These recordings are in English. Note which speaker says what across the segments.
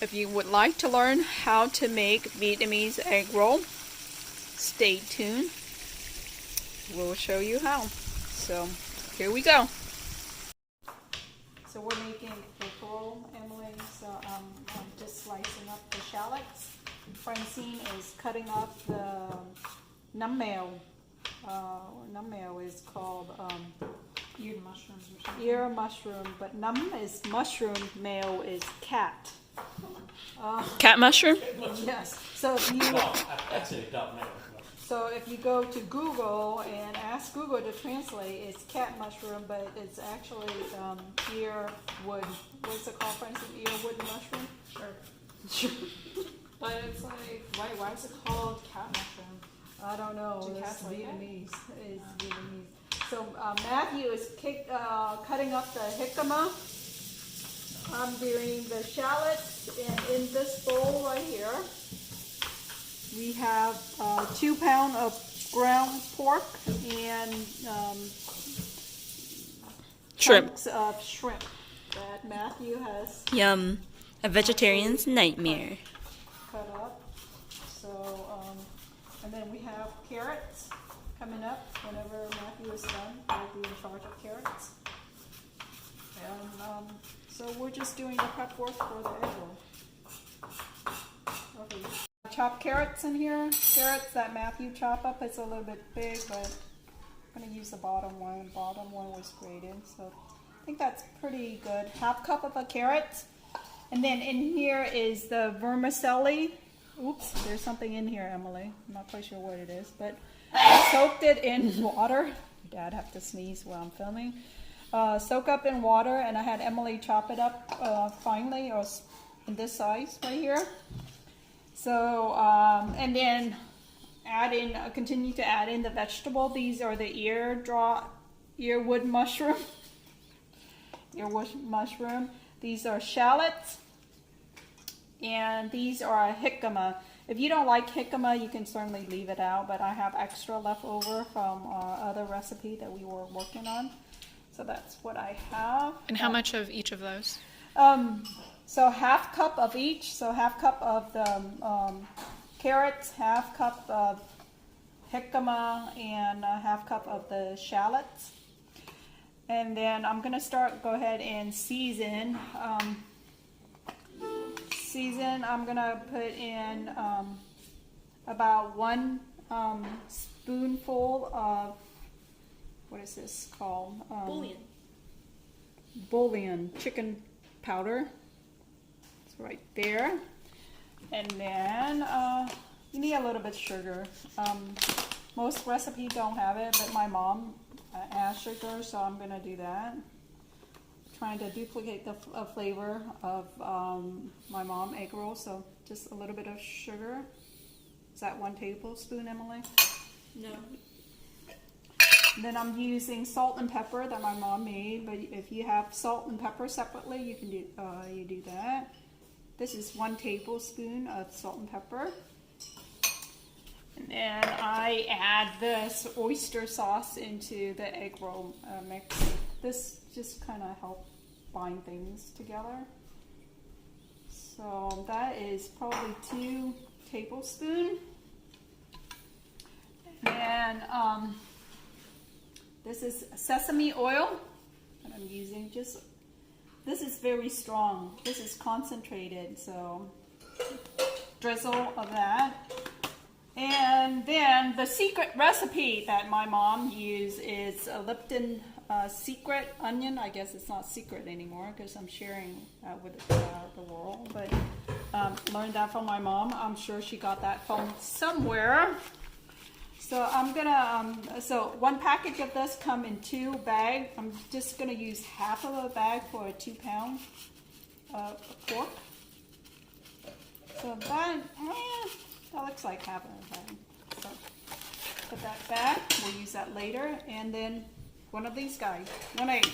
Speaker 1: If you would like to learn how to make Vietnamese egg roll, stay tuned. We'll show you how. So here we go. So we're making egg roll, Emily. So I'm just slicing up the shallots. Francine is cutting up the nấm mèo. Nấm mèo is called
Speaker 2: ear mushrooms or something.
Speaker 1: Ear mushroom, but nấm is mushroom, mèo is cat. Cat mushroom? Yes. So if you So if you go to Google and ask Google to translate, it's cat mushroom, but it's actually earwood. What's it called, Francine? Earwood mushroom?
Speaker 2: Sure. But it's like, why is it called cat mushroom?
Speaker 1: I don't know.
Speaker 2: Do
Speaker 1: It's
Speaker 2: cats like
Speaker 1: Vietnamese. It's Vietnamese. So Matthew is cutting up the jicama. I'm doing the shallots, and in this bowl right here, we have 2 pounds of ground pork and
Speaker 3: Shrimp.
Speaker 1: chunks of shrimp that Matthew has
Speaker 3: Yum. A vegetarian's nightmare.
Speaker 1: cut up. So, and then we have carrots coming up whenever Matthew is done. He'll be in charge of carrots. And so we're just doing the prep work for the egg roll. Okay. Chop carrots in here. Carrots that Matthew chopped up. It's a little bit big, but I'm going to use the bottom one. The bottom one was grated, so I think that's pretty good. Half cup of a carrot. And then in here is the vermicelli. Oops, there's something in here, Emily. I'm not quite sure what it is, but I soaked it in water. Dad have to sneeze while I'm filming. Soak up in water, and I had Emily chop it up finely, or in this size right here. So, and then continue to add in the vegetable. These are the earwood mushroom. Earwood mushroom. These are shallots. And these are jicama. If you don't like jicama, you can certainly leave it out, but I have extra left over from our other recipe that we were working on. So that's what I have.
Speaker 2: And how much of each of those?
Speaker 1: So half cup of each. So half cup of the carrots, half cup of jicama, and half cup of the shallots. And then I'm going to go ahead and season. I'm going to put in about 1 spoonful of, what is this called?
Speaker 3: Bouillon.
Speaker 1: Bouillon, chicken powder. It's right there. And then you need a little bit of sugar. Most recipes don't have it, but my mom adds sugar, so I'm going to do that. Trying to duplicate the flavor of my mom egg roll, so just a little bit of sugar. Is that 1 tablespoon, Emily?
Speaker 3: No.
Speaker 1: And then I'm using salt and pepper that my mom made, but if you have salt and pepper separately, you can do that. This is 1 tablespoon of salt and pepper. And then I add this oyster sauce into the egg roll mix. This just kind of helps bind things together. So that is probably 2 tablespoons. And this is sesame oil that I'm using. This is very strong. This is concentrated, so drizzle of that. And then the secret recipe that my mom used is a Lipton secret onion. I guess it's not secret anymore because I'm sharing with the world. But learned that from my mom. I'm sure she got that from somewhere. So I'm gonna, so 1 package of this come in 2 bags. I'm just gonna use half of a bag for a 2 pound pork. So that looks like half of a bag. So put that back, we'll use that later. And then one of these guys, 1 egg.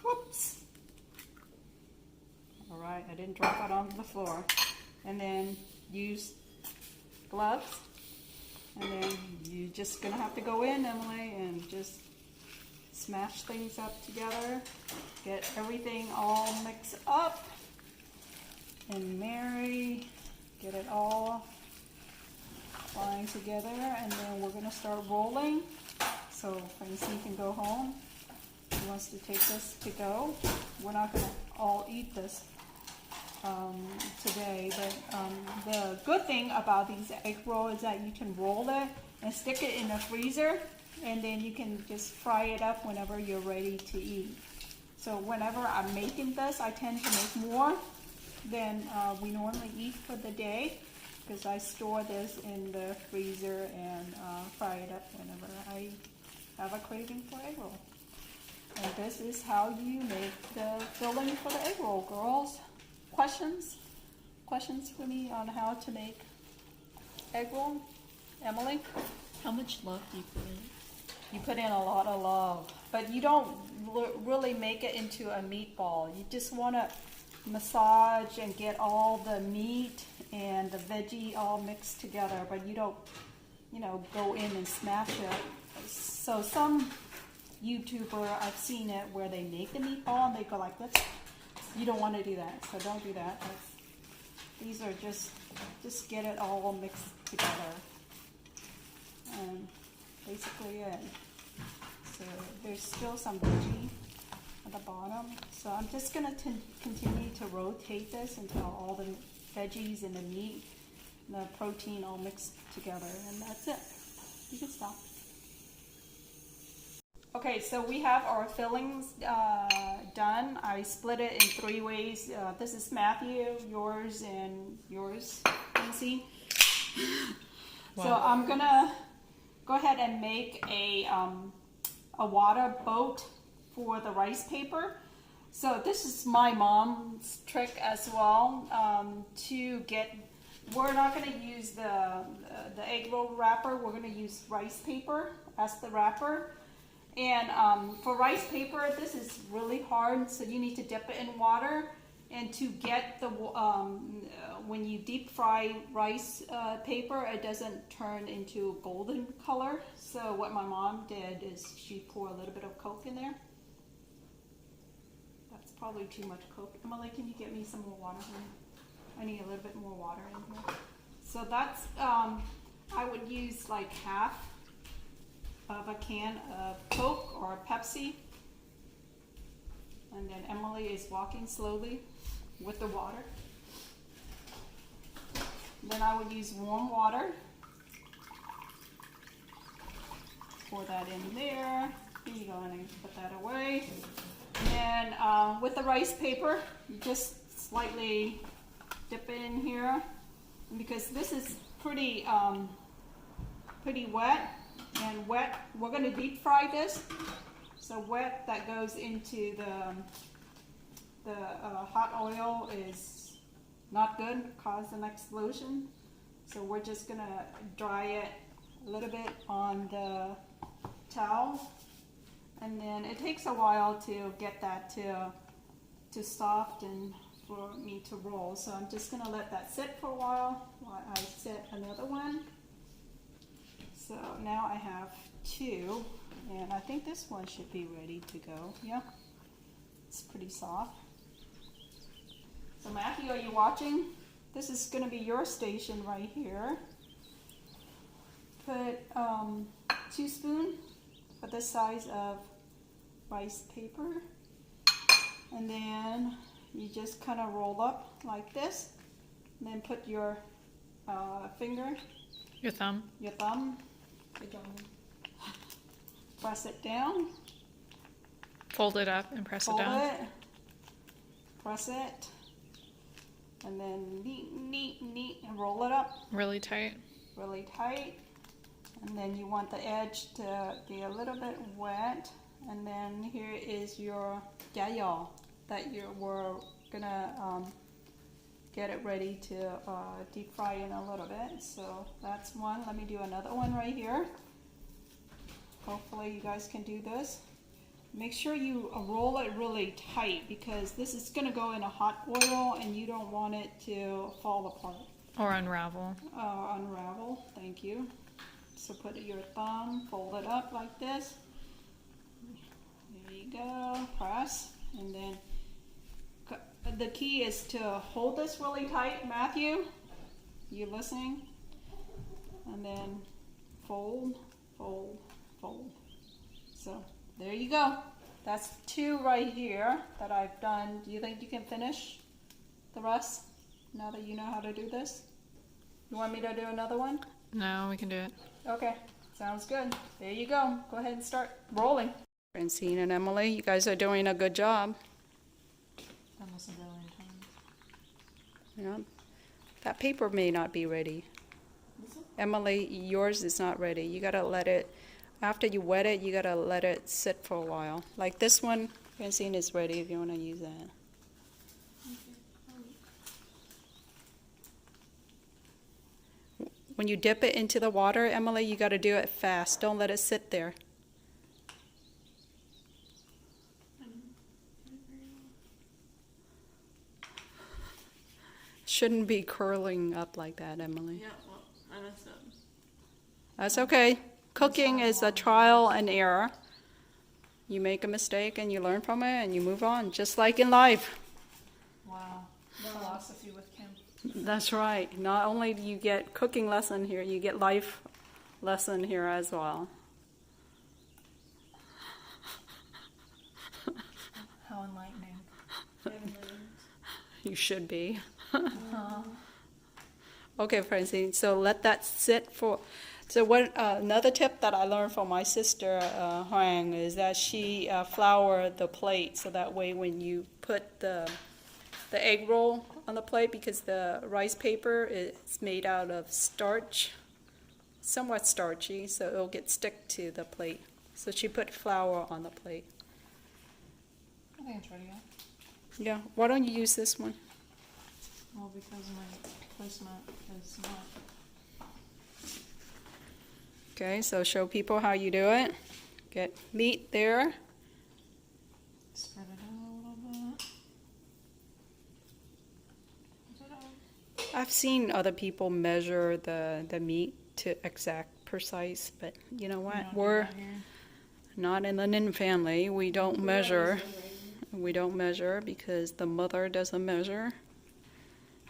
Speaker 1: Whoops. All right, I didn't drop it on the floor. And then use gloves. And then you're just gonna have to go in, Emily, and just smash things up together. Get everything all mixed up. and Mary. Get it all flying together, and then we're gonna start rolling. So Francine can go home. She wants to take this to go. We're not gonna all eat this today, but the good thing about these egg rolls is that you can roll it and stick it in the freezer, and then you can just fry it up whenever you're ready to eat. So whenever I'm making this, I tend to make more than we normally eat for the day, because I store this in the freezer and fry it up whenever I have a craving for egg roll. And this is how you make the filling for the egg roll, girls. Questions? Questions for me on how to make egg roll? Emily?
Speaker 3: How much love do you put in it?
Speaker 1: You put in a lot of love, but you don't really make it into a meatball. You just want to massage and get all the meat and the veggie all mixed together, but you don't, go in and smash it. So some YouTuber, I've seen it where they make the meatball and they go like this. You don't want to do that, so don't do that. These are just get it all mixed together. And basically it. So there's still some veggie at the bottom. So I'm just going to continue to rotate this until all the veggies and the meat and the protein all mixed together. And that's it. You can stop. Okay, so we have our fillings done. I split it in 3 ways. This is Matthew, yours, and yours, Lindsay. Wow. So I'm gonna go ahead and make a water boat for the rice paper. So this is my mom's trick as well, to get. We're not going to use the egg roll wrapper. We're going to use rice paper as the wrapper. And for rice paper, this is really hard, so you need to dip it in water. And to get the, when you deep fry rice paper, it doesn't turn into a golden color. So what my mom did is she poured a little bit of Coke in there. That's probably too much Coke. Emily, can you get me some more water here? I need a little bit more water in here. So that's, I would use like half of a can of Coke or Pepsi. And then Emily is walking slowly with the water. Then I would use warm water. Pour that in there. Here you go, honey. Put that away. And then with the rice paper, you just slightly dip it in here. And because this is pretty wet. And wet, we're going to deep fry this. So wet that goes into the hot oil is not good, cause an explosion. So we're just going to dry it a little bit on the towel. And then it takes a while to get that to soft and for me to roll. So I'm just going to let that sit for a while I set another one. So now I have 2, and I think this one should be ready to go. Yeah, it's pretty soft. So Matthew, are you watching? This is going to be your station right here. Put 2 spoons for this size of rice paper, and then you just kind of roll up like this, and then put your finger,
Speaker 2: your thumb.
Speaker 1: Good job. Press it down.
Speaker 2: Fold it up and press it down.
Speaker 1: Fold it. Press it. And then neat, and roll it up.
Speaker 2: Really tight.
Speaker 1: Really tight. And then you want the edge to be a little bit wet. And then here is your yayo that we're gonna get it ready to deep fry in a little bit. So that's one. Let me do another one right here. Hopefully you guys can do this. Make sure you roll it really tight because this is going to go in a hot oil and you don't want it to fall apart.
Speaker 2: Or unravel.
Speaker 1: Unravel, thank you. So put your thumb, fold it up like this. There you go, press, and then The key is to hold this really tight, Matthew. You listening? And then fold, fold, fold. So there you go. That's 2 right here that I've done. Do you think you can finish the rest now that you know how to do this? You want me to do another one?
Speaker 2: No, we can do it.
Speaker 1: Okay, sounds good. There you go. Go ahead and start rolling. Francine and Emily, you guys are doing a good job.
Speaker 2: Almost a billion times.
Speaker 1: Yeah. That paper may not be ready. Emily, yours is not ready. You gotta let it, after you wet it, you gotta let it sit for a while. Like this one, Francine is ready if you wanna use that. When you dip it into the water, Emily, you gotta do it fast. Don't let it sit there. Shouldn't be curling up like that, Emily.
Speaker 2: Yeah, well, I messed up.
Speaker 1: That's okay. Cooking is a trial and error. You make a mistake and you learn from it and you move on, just like in life.
Speaker 2: Wow. Philosophy with Kim.
Speaker 1: That's right. Not only do you get cooking lesson here, you get life lesson here as well.
Speaker 2: How enlightening.
Speaker 1: You should be. Okay, Francine, so let that sit for... So what another tip that I learned from my sister, Huang, is that she floured the plate, so that way when you put the egg roll on the plate, because the rice paper is made out of starch, somewhat starchy, so it'll get stick to the plate. So she put flour on the plate.
Speaker 2: I think it's ready yet.
Speaker 1: Yeah, why don't you use this one?
Speaker 2: Well, because my placement is not.
Speaker 1: Okay, so show people how you do it. Get meat there.
Speaker 2: Spread it out a little bit.
Speaker 1: I've seen other people measure the meat to exact precise, but you know what? We're not in the Nin family. We don't measure. We don't measure because the mother doesn't measure.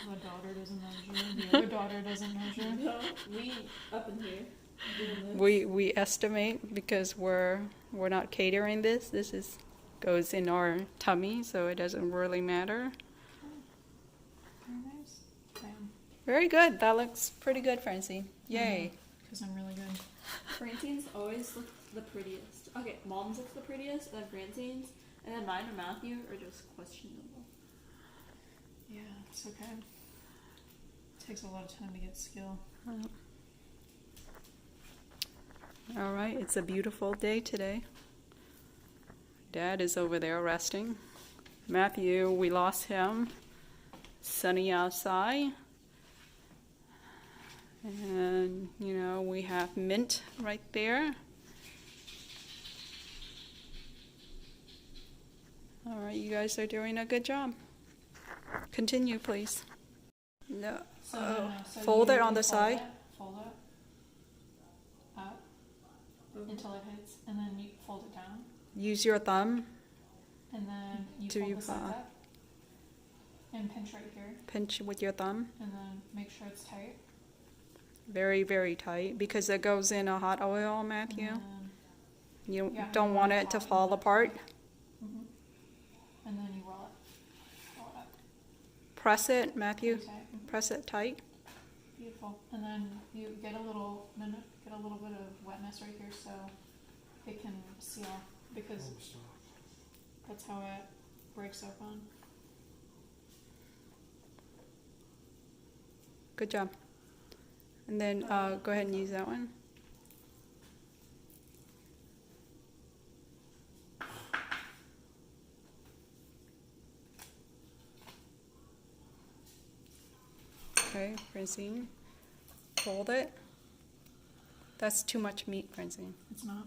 Speaker 2: The daughter doesn't measure. The other daughter doesn't measure.
Speaker 3: No, we up in here doing this.
Speaker 1: We estimate because we're not catering this. This is goes in our tummy, so it doesn't really matter.
Speaker 2: Very nice. Bam.
Speaker 1: Very good. That looks pretty good, Francine. Yay.
Speaker 2: Because I'm really good.
Speaker 3: Francine's always look the prettiest. Okay, mom's looks the prettiest, then Francine's, and then mine and Matthew are just questionable.
Speaker 2: Yeah, it's okay. Takes a lot of time to get skill.
Speaker 1: All right, it's a beautiful day today. Dad is over there resting. Matthew, we lost him. Sunny outside. And, you know, we have mint right there. All right, you guys are doing a good job. Continue, please. No,
Speaker 2: So
Speaker 1: fold
Speaker 2: you
Speaker 1: it on the
Speaker 2: fold
Speaker 1: side.
Speaker 2: Fold it up until it hits, and then you fold it down,
Speaker 1: Use your thumb.
Speaker 2: and then you
Speaker 1: Do
Speaker 2: fold
Speaker 1: you
Speaker 2: the sides up, and pinch right here,
Speaker 1: pinch with your thumb.
Speaker 2: and then make sure it's tight.
Speaker 1: Very, very tight because it goes in a hot oil, Matthew.
Speaker 2: And
Speaker 1: You
Speaker 2: Yeah,
Speaker 1: don't
Speaker 2: you
Speaker 1: want
Speaker 2: want
Speaker 1: it to
Speaker 2: it hot,
Speaker 1: fall
Speaker 2: you want it
Speaker 1: apart.
Speaker 2: and then you roll it up.
Speaker 1: Press it, Matthew.
Speaker 2: Pretty tight.
Speaker 1: Press it tight.
Speaker 2: Beautiful. And then you get a little bit of wetness right here, so it can seal because that's how it breaks open.
Speaker 1: Good job. And then go ahead and use that one. Okay, Francine, fold it. That's too much meat, Francine.
Speaker 2: It's not.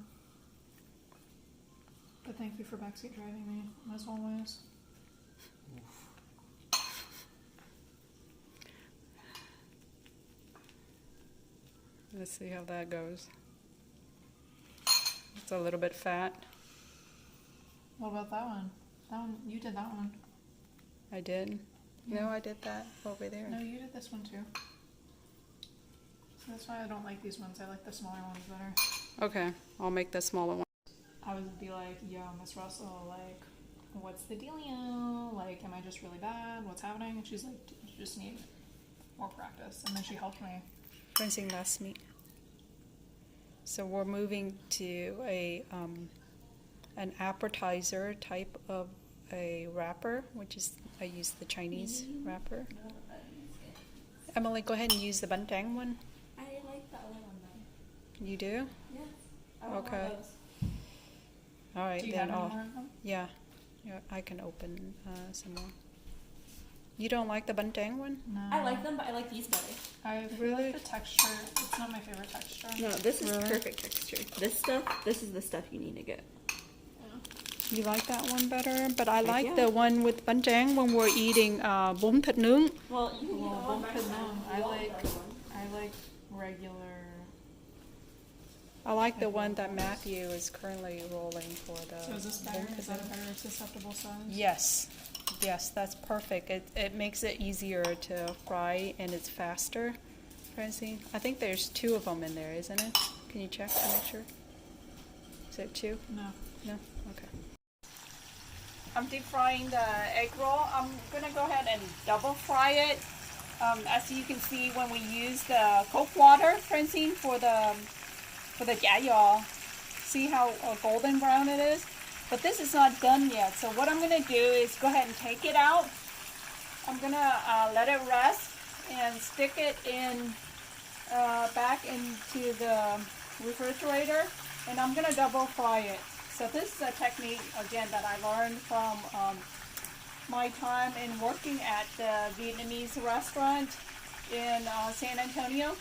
Speaker 2: But thank you for backseat driving me, as always.
Speaker 1: Let's see how that goes. It's a little bit fat.
Speaker 2: What about that one? That one, you did that one.
Speaker 1: I did. No, I did that over there.
Speaker 2: No, you did this one too. So that's why I don't like these ones. I like the smaller ones better.
Speaker 1: Okay, I'll make the smaller one.
Speaker 2: I would be like, yo, Miss Russell, like, what's the dealio? Like, am I just really bad? What's happening? And she's like, you just need more practice. And then she helped me.
Speaker 1: Rinsing last meat. So we're moving to a an appetizer type of a wrapper, which is I use the Chinese wrapper. Emily, go ahead and use the bantang one.
Speaker 3: I like the other one though.
Speaker 1: You do?
Speaker 3: Yes. I want
Speaker 1: Okay.
Speaker 3: more of those.
Speaker 1: All right,
Speaker 2: Do you
Speaker 1: then
Speaker 2: have any
Speaker 1: I'll.
Speaker 2: more of them?
Speaker 1: Yeah, I can open some more. You don't like the bantang one?
Speaker 2: No.
Speaker 3: I like them, but I like these better.
Speaker 2: I
Speaker 1: Really?
Speaker 2: like the texture. It's not my favorite texture.
Speaker 3: No, this is
Speaker 1: Really?
Speaker 3: perfect texture. This is the stuff you need to get.
Speaker 1: You like that one better? But I
Speaker 3: Heck
Speaker 1: like
Speaker 3: yeah.
Speaker 1: the one with bantang when we're eating bún thịt nướng.
Speaker 3: Well, you can
Speaker 2: Well,
Speaker 3: get one
Speaker 2: both
Speaker 3: back
Speaker 2: of them.
Speaker 3: home.
Speaker 2: I like regular.
Speaker 1: I like the one that Matthew is currently rolling for the.
Speaker 2: So is this better?
Speaker 1: bún thịt
Speaker 2: Is that a
Speaker 1: nướng.
Speaker 2: better susceptible size?
Speaker 1: Yes, yes, that's perfect. It makes it easier to fry and it's faster. Francine, I think there's 2 of them in there, isn't it? Can you check to make sure? Is it 2?
Speaker 2: No.
Speaker 1: No? Okay. I'm deep frying the egg roll. I'm gonna go ahead and double fry it. As you can see, when we use the Coke water, Francine, for the gia yaw, see how golden brown it is? But this is not done yet. So what I'm gonna do is go ahead and take it out. I'm gonna let it rest and stick it in back into the refrigerator, and I'm gonna double fry it. So this is a technique, again, that I learned from my time in working at the Vietnamese restaurant in San Antonio.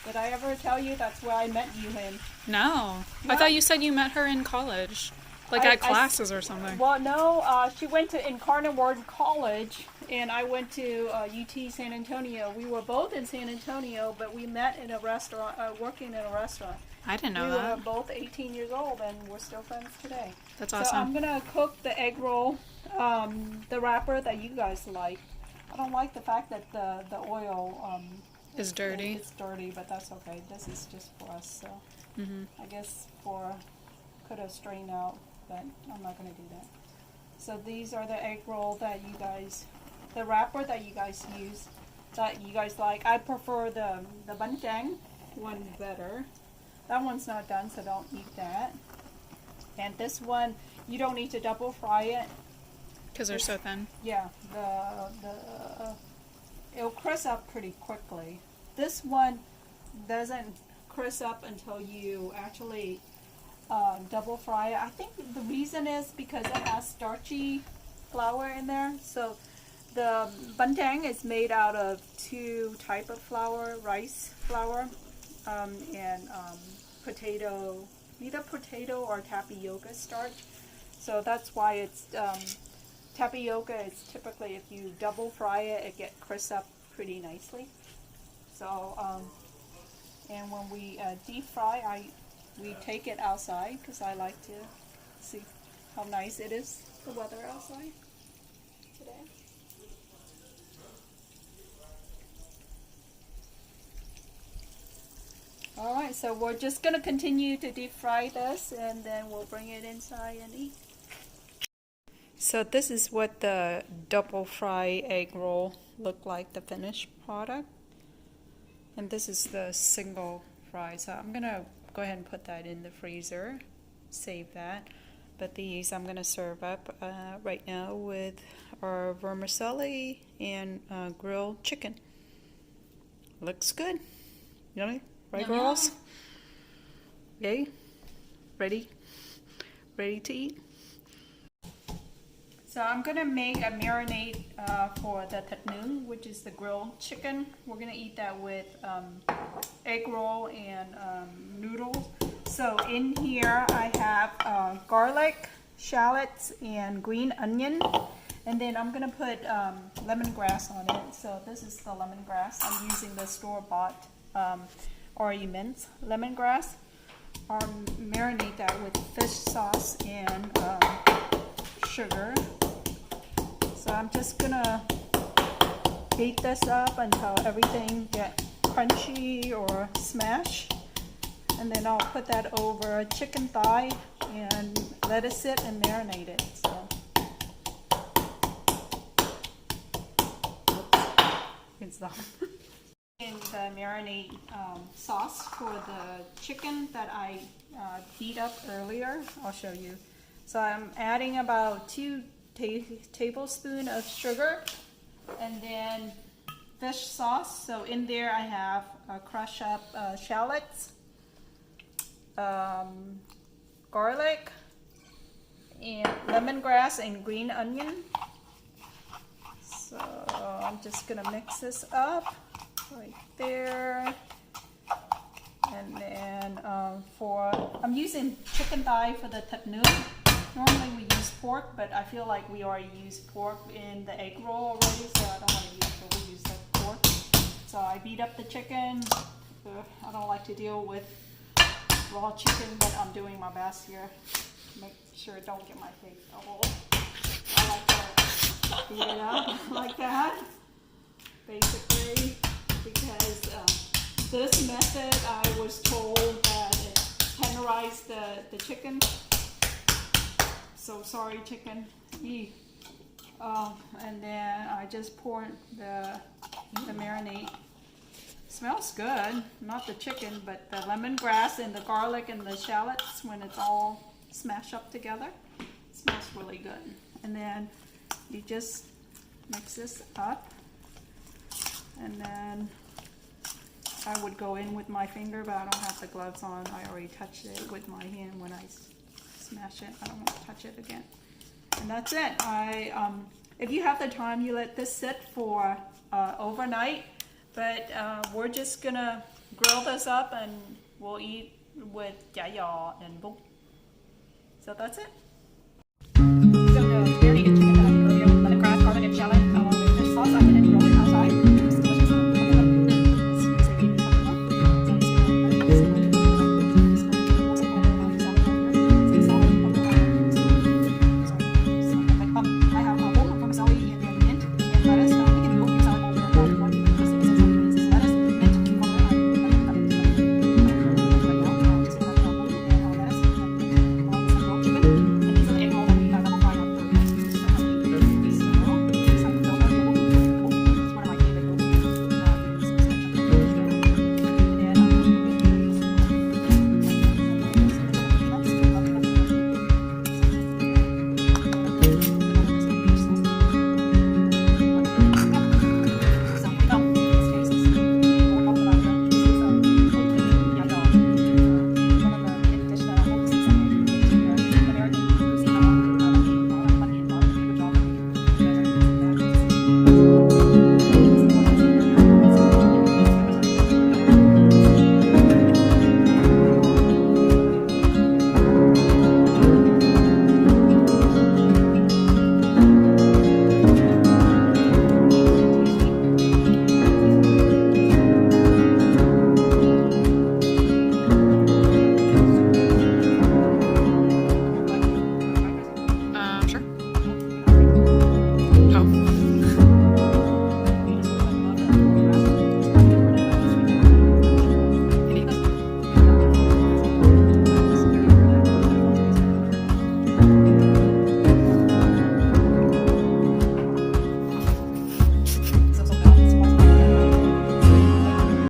Speaker 1: Did I ever tell you that's where I met you in?
Speaker 2: No.
Speaker 1: No?
Speaker 2: I thought you said you met her in college. Like at classes or something.
Speaker 1: Well, no, she went to Incarnate Word College, and I went to UT San Antonio. We were both in San Antonio, but we met in a restaurant, working in a restaurant.
Speaker 2: I didn't know
Speaker 1: We
Speaker 2: that.
Speaker 1: were both 18 years old, and we're still friends today.
Speaker 2: That's
Speaker 1: So
Speaker 2: awesome.
Speaker 1: I'm gonna cook the egg roll, the wrapper that you guys like. I don't like the fact that the oil
Speaker 2: It's dirty.
Speaker 1: It's dirty, but that's okay. This is just for us, so
Speaker 2: Mm-hmm.
Speaker 1: I guess could have strained out, but I'm not gonna do that. So these are the egg roll that you guys, the wrapper that you guys use, that you guys like. I prefer the bantang one better. That one's not done, so don't eat that. And this one, you don't need to double fry it.
Speaker 2: Because they're so thin.
Speaker 1: Yeah, it'll crisp up pretty quickly. This one doesn't crisp up until you actually double fry it. I think the reason is because it has starchy flour in there. So the bantang is made out of 2 type of flour, rice flour, and potato, either potato or tapioca starch. So that's why it's tapioca is typically, if you double fry it, it gets crisp up pretty nicely. So and when we deep fry, we take it outside because I like to see how nice it is, the weather outside today. Alright, so we're just going to continue to deep fry this, and then we'll bring it inside and eat. So this is what the double fry egg roll look like, the finished product. And this is the single fry. So I'm going to go ahead and put that in the freezer, save that. But these I'm going to serve up right now with our vermicelli and grilled chicken. Looks good. Yummy. Right,
Speaker 3: Yum,
Speaker 1: girls? Yay? Ready? Ready to eat? So I'm gonna make a marinade for the thit nướng, which is the grilled chicken. We're gonna eat that with egg roll and noodles. So in here I have garlic, shallots, and green onion. And then I'm gonna put lemongrass on it. So this is the lemongrass. I'm using the store-bought already minced lemongrass. I'll marinate that with fish sauce and sugar. So I'm just gonna beat this up until everything gets crunchy or smashed. And then I'll put that over chicken thigh and let it sit and marinate it. So good stuff. In the marinade sauce for the chicken that I beat up earlier, I'll show you. So I'm adding about 2 tablespoons of sugar, and then fish sauce. So in there I have crushed up shallots, garlic, and lemongrass and green onion. So I'm just gonna mix this up right there. And then I'm using chicken thigh for the thit nuong. Normally we use pork, but I feel like we already used pork in the egg roll already, so I don't want to use the pork. So I beat up the chicken. I don't like to deal with raw chicken, but I'm doing my best here. Make sure it don't get my face. Oh, I like to beat it up like that, basically, because this method I was told that it tenderized the chicken. So sorry, chicken. And then I just poured the marinade. Smells good. Not the chicken, but the lemongrass and the garlic and the shallots when it's all smashed up together. It smells really good. And then you just mix this up. And then I would go in with my finger, but I don't have the gloves on. I already touched it with my hand when I smash it. I don't want to touch it again. And that's it. If you have the time, you let this sit for overnight. But we're just gonna grill this up and we'll eat with jia and bụng. So that's it.